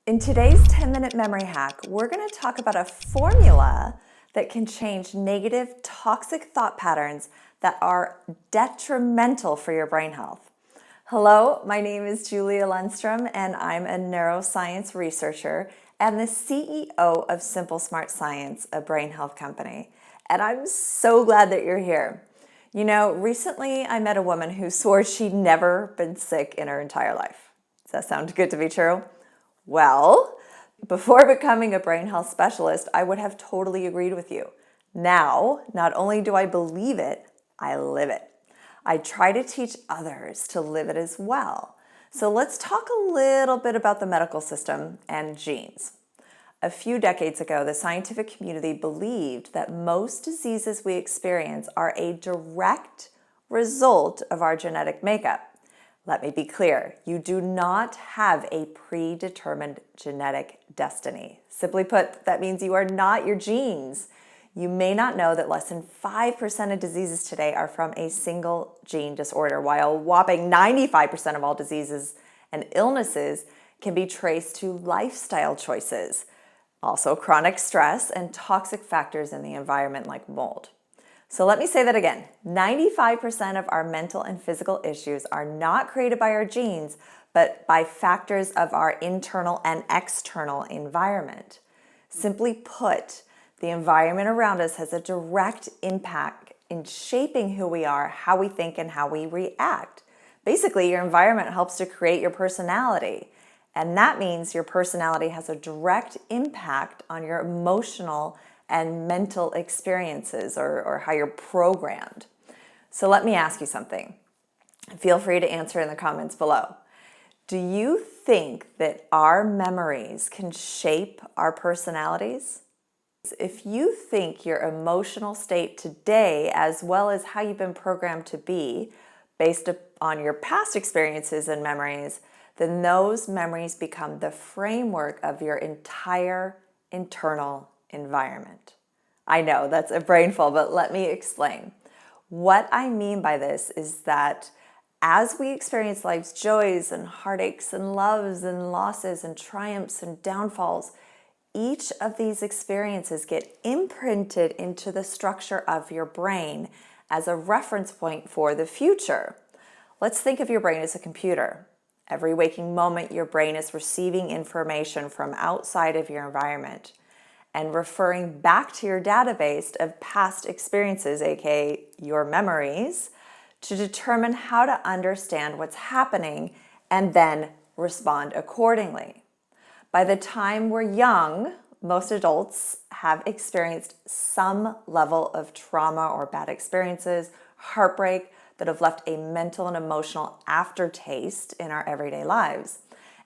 In today's 10-minute memory hack, we're going to talk about a formula that can change negative, toxic thought patterns that are detrimental for your brain health. Hello, my name is Julia Lundstrom, and I'm a neuroscience researcher and the CEO of Simple Smart Science, a brain health company. And I'm so glad that you're here. You know, recently I met a woman who swore she'd never been sick in her entire life. Does that sound good to be true? Well, before becoming a brain health specialist, I would have totally agreed with you. Now, not only do I believe it, I live it. I try to teach others to live it as well. So let's talk a little bit about the medical system and genes. A few decades ago, the scientific community believed that most diseases we experience are a direct result of our genetic makeup. Let me be clear, you do not have a predetermined genetic destiny. Simply put, that means you are not your genes. You may not know that less than 5% of diseases today are from a single gene disorder, while a whopping 95% of all diseases and illnesses can be traced to lifestyle choices, also chronic stress and toxic factors in the environment like mold. So let me say that again. 95% of our mental and physical issues are not created by our genes, but by factors of our internal and external environment. Simply put, the environment around us has a direct impact in shaping who we are, how we think, and how we react. Basically, your environment helps to create your personality. And that means your personality has a direct impact on your emotional and mental experiences or how you're programmed. So let me ask you something. Feel free to answer in the comments below. Do you think that our memories can shape our personalities? If you think your emotional state today, as well as how you've been programmed to be, based on your past experiences and memories, then those memories become the framework of your entire internal environment. I know that's a brainful, but let me explain. What I mean by this is that as we experience life's joys and heartaches and loves and losses and triumphs and downfalls, each of these experiences get imprinted into the structure of your brain as a reference point for the future. Let's think of your brain as a computer. Every waking moment, your brain is receiving information from outside of your environment and referring back to your database of past experiences, aka your memories, to determine how to understand what's happening and then respond accordingly. By the time we're young, most adults have experienced some level of trauma or bad experiences, heartbreak, that have left a mental and emotional aftertaste in our everyday lives.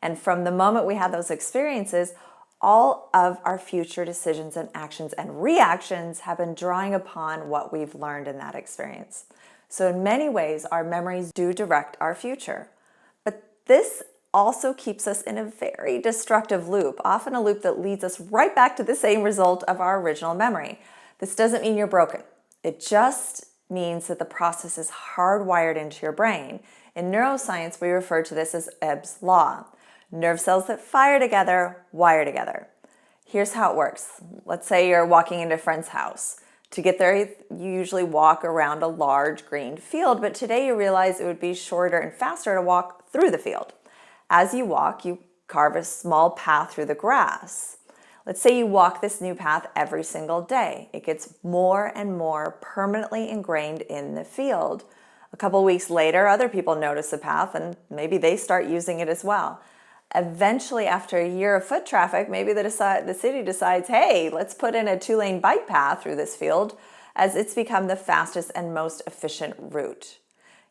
And from the moment we had those experiences, all of our future decisions and actions and reactions have been drawing upon what we've learned in that experience. So in many ways, our memories do direct our future. But this also keeps us in a very destructive loop, often a loop that leads us right back to the same result of our original memory. This doesn't mean you're broken. It just means that the process is hardwired into your brain. In neuroscience, we refer to this as Ebb's law. Nerve cells that fire together, wire together. Here's how it works. Let's say you're walking into a friend's house. To get there, you usually walk around a large green field, but today you realize it would be shorter and faster to walk through the field. As you walk, you carve a small path through the grass. Let's say you walk this new path every single day. It gets more and more permanently ingrained in the field. A couple weeks later, other people notice the path and maybe they start using it as well. Eventually, after a year of foot traffic, maybe the city decides, hey, let's put in a 2-lane bike path through this field, as it's become the fastest and most efficient route.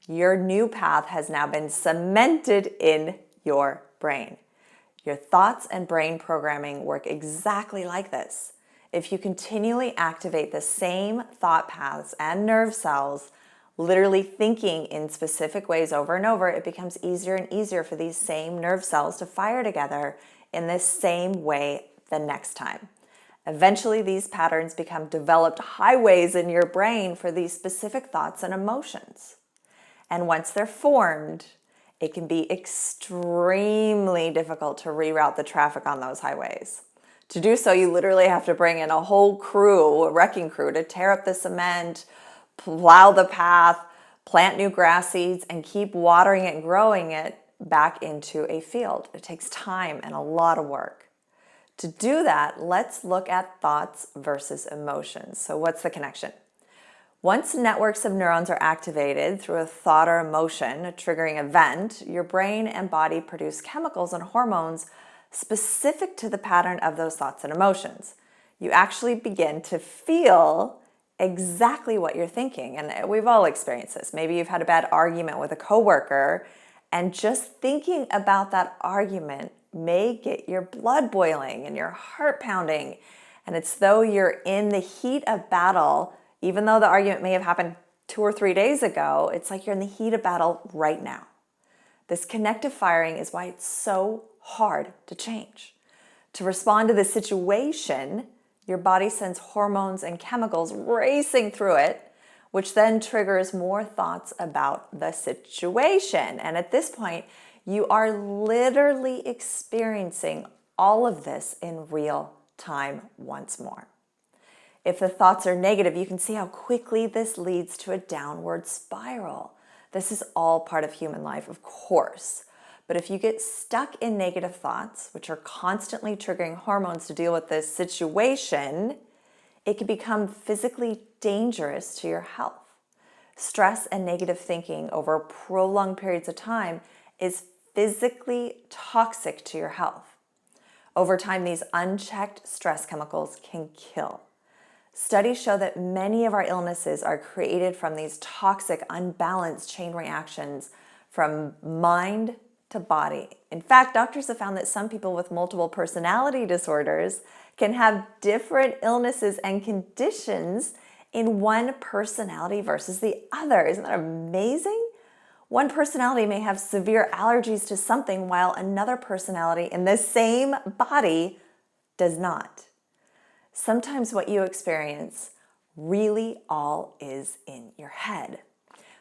Your new path has now been cemented in your brain. Your thoughts and brain programming work exactly like this. If you continually activate the same thought paths and nerve cells, literally thinking in specific ways over and over, it becomes easier and easier for these same nerve cells to fire together in the same way the next time. Eventually, these patterns become developed highways in your brain for these specific thoughts and emotions. And once they're formed, It can be extremely difficult to reroute the traffic on those highways. To do so, you literally have to bring in a whole crew, a wrecking crew, to tear up the cement, plow the path, plant new grass seeds, and keep watering it and growing it back into a field. It takes time and a lot of work. To do that, let's look at thoughts versus emotions. So what's the connection? Once networks of neurons are activated through a thought or emotion, a triggering event, your brain and body produce chemicals and hormones specific to the pattern of those thoughts and emotions. You actually begin to feel exactly what you're thinking. And we've all experienced this. Maybe you've had a bad argument with a coworker, and just thinking about that argument may get your blood boiling and your heart pounding. And it's though you're in the heat of battle, even though the argument may have happened 2 or 3 days ago, it's like you're in the heat of battle right now. This connective firing is why it's so hard to change. To respond to the situation, your body sends hormones and chemicals racing through it, which then triggers more thoughts about the situation. And at this point, you are literally experiencing all of this in real time once more. If the thoughts are negative, you can see how quickly this leads to a downward spiral. This is all part of human life, of course. But if you get stuck in negative thoughts, which are constantly triggering hormones to deal with this situation, it can become physically dangerous to your health. Stress and negative thinking over prolonged periods of time is physically toxic to your health. Over time, these unchecked stress chemicals can kill. Studies show that many of our illnesses are created from these toxic, unbalanced chain reactions from mind to body. In fact, doctors have found that some people with multiple personality disorders can have different illnesses and conditions in one personality versus the other. Isn't that amazing? One personality may have severe allergies to something while another personality in the same body does not. Sometimes what you experience really all is in your head.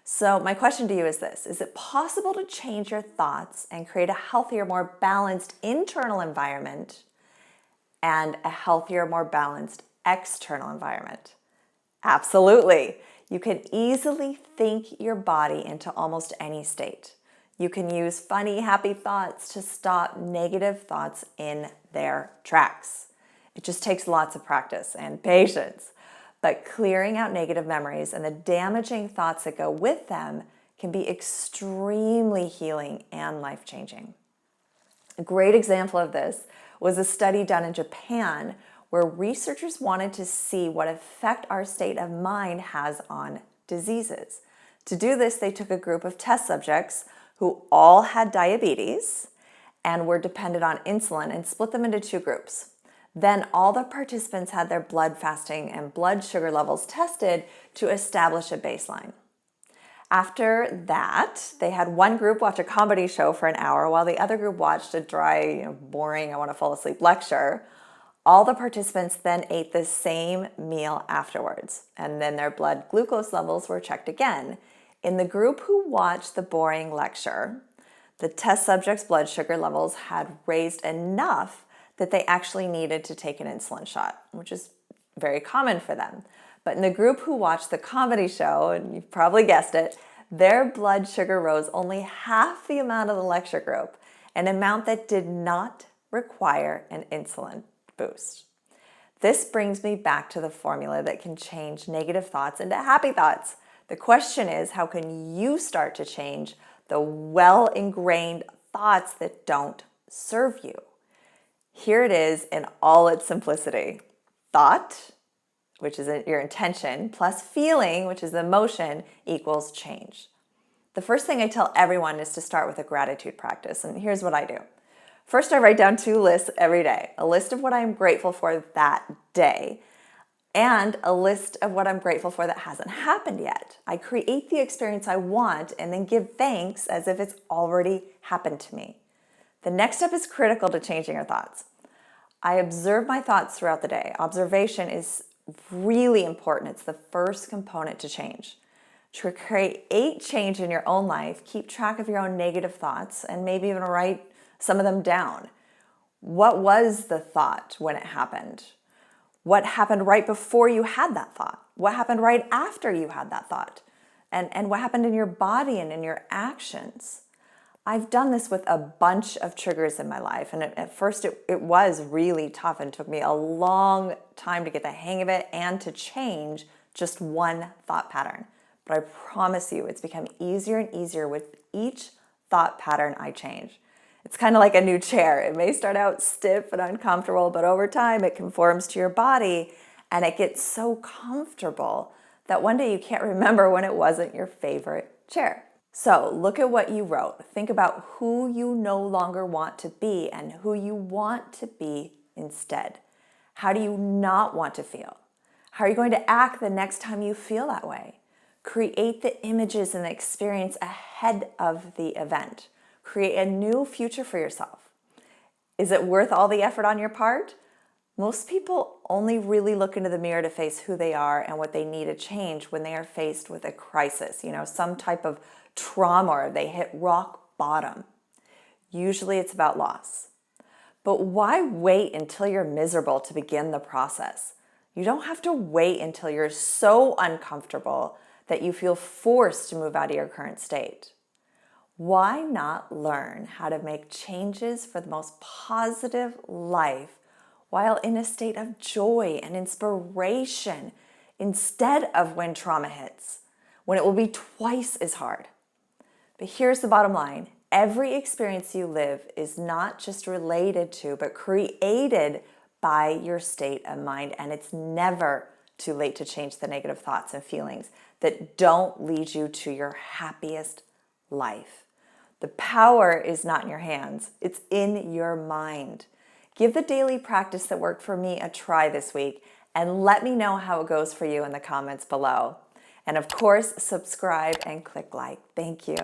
So my question to you is this: is it possible to change your thoughts and create a healthier, more balanced internal environment and a healthier, more balanced external environment? Absolutely. You can easily think your body into almost any state. You can use funny, happy thoughts to stop negative thoughts in their tracks. It just takes lots of practice and patience. But clearing out negative memories and the damaging thoughts that go with them can be extremely healing and life-changing. A great example of this was a study done in Japan where researchers wanted to see what effect our state of mind has on diseases. To do this, they took a group of test subjects who all had diabetes and were dependent on insulin and split them into 2 groups. Then all the participants had their blood fasting and blood sugar levels tested to establish a baseline. After that, they had one group watch a comedy show for an hour while the other group watched a dry, boring, I want to fall asleep lecture. All the participants then ate the same meal afterwards, and then their blood glucose levels were checked again. In the group who watched the boring lecture, the test subjects' blood sugar levels had raised enough that they actually needed to take an insulin shot, which is very common for them. But in the group who watched the comedy show, and you've probably guessed it, their blood sugar rose only half the amount of the lecture group, an amount that did not require an insulin boost. This brings me back to the formula that can change negative thoughts into happy thoughts. The question is, how can you start to change the well-ingrained thoughts that don't serve you? Here it is in all its simplicity. Thought, which is your intention, plus feeling, which is the emotion, equals change. The first thing I tell everyone is to start with a gratitude practice, and here's what I do. First, I write down 2 lists every day. A list of what I'm grateful for that day, and a list of what I'm grateful for that hasn't happened yet. I create the experience I want and then give thanks as if it's already happened to me. The next step is critical to changing your thoughts. I observe my thoughts throughout the day. Observation is really important. It's the first component to change. To create change in your own life, keep track of your own negative thoughts and maybe even write some of them down. What was the thought when it happened? What happened right before you had that thought? What happened right after you had that thought? And what happened in your body and in your actions? I've done this with a bunch of triggers in my life. And at first it was really tough and took me a long time to get the hang of it and to change just one thought pattern. But I promise you, it's become easier and easier with each thought pattern I change. It's kind of like a new chair. It may start out stiff and uncomfortable, but over time it conforms to your body and it gets so comfortable that one day you can't remember when it wasn't your favorite chair. So look at what you wrote. Think about who you no longer want to be and who you want to be instead. How do you not want to feel? How are you going to act the next time you feel that way? Create the images and the experience ahead of the event. Create a new future for yourself. Is it worth all the effort on your part? Most people only really look into the mirror to face who they are and what they need to change when they are faced with a crisis, some type of trauma or they hit rock bottom. Usually it's about loss. But why wait until you're miserable to begin the process? You don't have to wait until you're so uncomfortable that you feel forced to move out of your current state. Why not learn how to make changes for the most positive life while in a state of joy and inspiration instead of when trauma hits, when it will be twice as hard? But here's the bottom line. Every experience you live is not just related to, but created by your state of mind. And it's never too late to change the negative thoughts and feelings that don't lead you to your happiest life. The power is not in your hands. It's in your mind. Give the daily practice that worked for me a try this week and let me know how it goes for you in the comments below. And of course, subscribe and click like. Thank you.